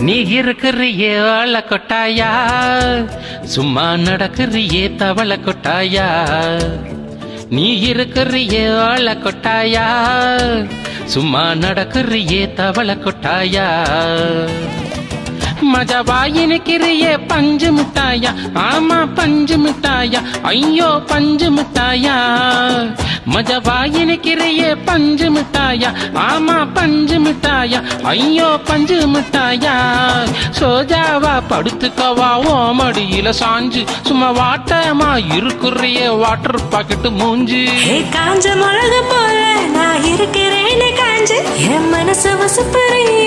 நீ இருக்கிறியே வாழ கொட்டாயா, சும்மா நடக்கிறியே தவள கொட்டாயா. நீ இருக்கிறியே வாழ கொட்டாயா, சும்மா நடக்கிறியே தவள கொட்டாயா. மஜவாயி நிக்கிறியே பஞ்சு மிட்டாயா, ஆமா பஞ்சு மிட்டாயா, ஐயோ பஞ்சு மிட்டாயா. மஜவாயி நிக்கிறியே பஞ்சு மிட்டாயா, ஆமா பஞ்சு மிட்டாயா, ஐயோ பஞ்சு மிட்டாயா. சோஜாவா படுத்துக்கவா ஓ மடியில சாஞ்சு, சும்மா வாட்டமா இருக்கிறியே வாட்டர் பாக்கெட்டு மூஞ்சு. காஞ்ச மிளகு போல நான் இருக்கிறேன்னு காஞ்சு என் மனசு வசப்படுறியே